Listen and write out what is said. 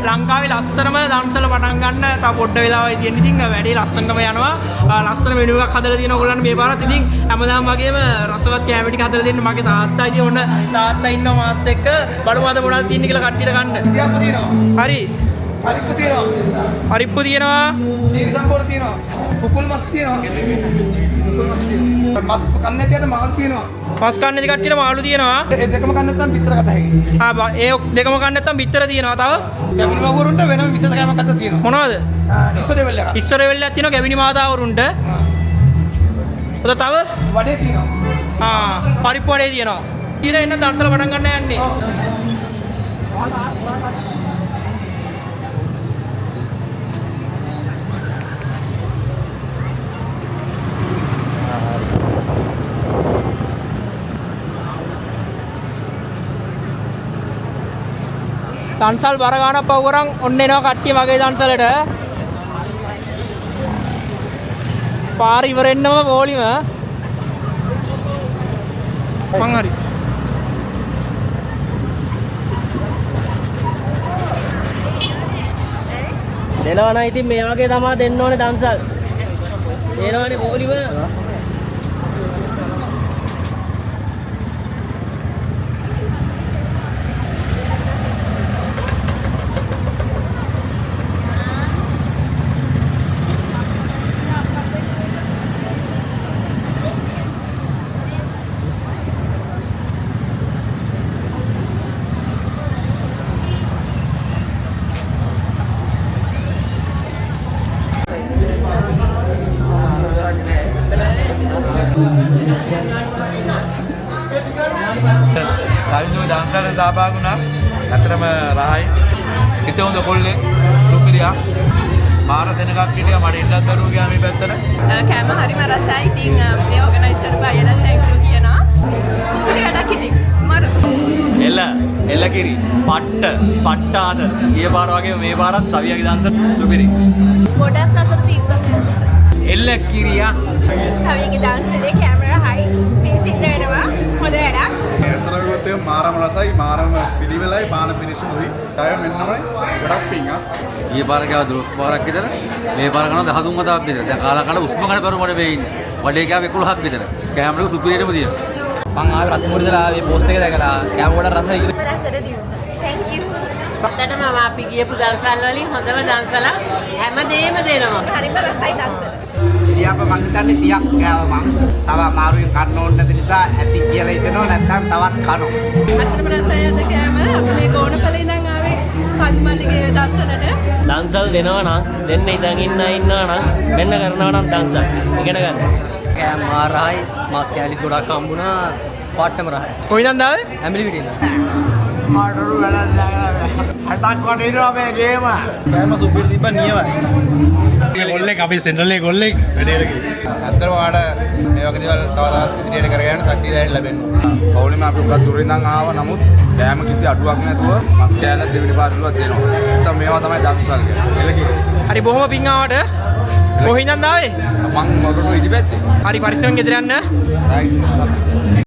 ලංකාවේ ලස්සනම දන්සල පටන් ගන්න තව පොඩ්ඩ වෙලාවයි තියෙන. ඉතින් වැඩි ලස්සනම යනවා. ලස්සන මෙනු එකක් හදලා තියෙනවා ඔයගොල්ලන්ට මේ පාරත්. ඉතින් හැමදාම වගේම රසවත් කෑම ටික හදලා දෙන්න මගේ තාත්තා. ඉතින් ඔන්න තාත්තා ඉන්නවා මාත් එක්ක. බලමු අද මොනවද තියෙන්නේ කියලා කට්ටියට ගන්න. තියප්පු තියෙනවා. හරි. හරිප්පු තියෙනවා. හරිප්පු තියෙනවා. සීනි සම්බෝල තියෙනවා. කුකුල් මස් තියෙනවා. මස් කන්නේ තියට මාළු තියෙනවා. මස් කන්නේ කට්ටියට මාළු තියෙනවා. ඒ දෙකම කන්න නැත්නම් බිත්තර කත හැකියි. ඒ දෙකම කන්න නැත්නම් බිත්තර තියෙනවා. තව ගැබිනි මවුරුන්ට වෙනම විශේෂ කෑමක් අත තියෙනවා. මොනවද? ඉස්සරෙවෙල් එකක්. ඉස්සරෙවෙල් එකක් තියෙනවා ගැබිනි මාතාවරුන්ට. ඔතන තව වඩේ තියෙනවා. පරිප්පු වඩේ තියෙනවා. ඊට එන්න දන්සල පටන් ගන්න යන්නේ. දන්සල් බර ගන්න පව් කරන් ඔන්න එනවා කට්ටිය මගේ දන්සලට. පාර ඉවරෙන්නම පොලිම මං හරි. දෙනවා නම් ඉතින් මේ වගේ තමයි දෙන්න ඕනේ දන්සල්. දෙනවනේ පොලිම. රවින්දුගේ දන්සලට සහභාගී වුණා. අතරම රහයි. හිතේ හොඳ කොල්ලෙක් රුපිරියා. මාර සෙනගක් හිටියා මට ඉන්නත් බැරුව ගියා මේ පැත්තට. කෑම හරිම රසයි. ඉතින් මේ ඕගනයිස් කරපු අයලා තැන්ක් යූ කියනවා. සුපිරි වැඩක් ඉතින්. මරු. එල කිරි. පට්ටාද. ගිය පාර වගේ මේ පාරත් සවියගේ දන්සල සුපිරි. ගොඩක් රසට තිබ්බා. එල කිරියා. සවියගේ දන්සලේ කැමරා හයි. පිසිද්ද වෙනවා. හොඳ වැඩක්. ඒතරගොත් ඒ මාරම රසයි මාරම පිළිවෙලයි මාන පිනිසුයි. ටය මෙන්නමයි ගොඩක් පිංගා. ගිය පාර ගාව දොස් පාරක් විතර මේ පාර කරනවා 13 වතාවක් විතර. දැන් කාලා කන උස්ම ගන්න බැරුව මඩ වෙ ඉන්නේ. වඩේ ගාව 11ක් විතර. කැමරාවක සුපිරියටම තියෙනවා. මං ආවේ රත්මුරි ඉඳලා ආවේ පෝස්ට් එක දැකලා කෑම ගොඩක් රසයි කියලා. රසට දියු. thank you. ඇත්තටම අපි ගියපු දන්සල් වලින් හොඳම දන්සල හැමදේම දෙනවා. හරිම රසයි දන්සල. ඉතින් අප මං හිතන්නේ 30ක් කෑවා මං. තව අමාරුවෙන් කන්න ඕන නැති නිසා ඇති කියලා හිතනවා නැත්නම් තවත් කනවා. අතරම රසයි අද කෑම අපි මේ ගෝනපලේ ඉඳන් ආවේ සංගමල්ලිගේ දන්සලට. දන්සල් දෙනවා නම් දෙන්න ඉඳන් ඉන්නවා නම් මෙන්න කරනවා නම් දන්සල් ඉගෙන ගන්න. කෑම මාරයි මාස් කෑලි ගොඩක් හම්බුණා. පාට්ටම රහයි. කොයින්ද ආවේ? ඇඹිලි පිටින්ද. මාඩරු වැඩක් නැහැ. හටක් කොට ඉනවා මේ ගේම. කෑම සුපිරි තිබ්බ නියමයි. ගොල්ලෙක් අපි සෙන්ට්‍රල් එකේ ගොල්ලෙක් වැඩේට ගිහින්. අතරම ආඩ මේ වගේ දේවල් තව තවත් ඉදිරියට කරගෙන ශක්තිය දැනෙන්න ලැබෙනවා. පවුලෙම අපි උගත් දුරින් ඉඳන් ආවා. නමුත් කෑම කිසි අඩුවක් නැතුව මස් කෑල්ල දෙවෙනි පාරටුවක් දෙනවා. නැත්නම් මේවා තමයි දන්සල් කියන්නේ. එලකිරි. හරි බොහොම පිං ආවට. කොහින්ද ආවේ? මං මොකටද ඉදිපැත්තේ. හරි පරිස්සමෙන් ගෙදර යන්න. Right sir.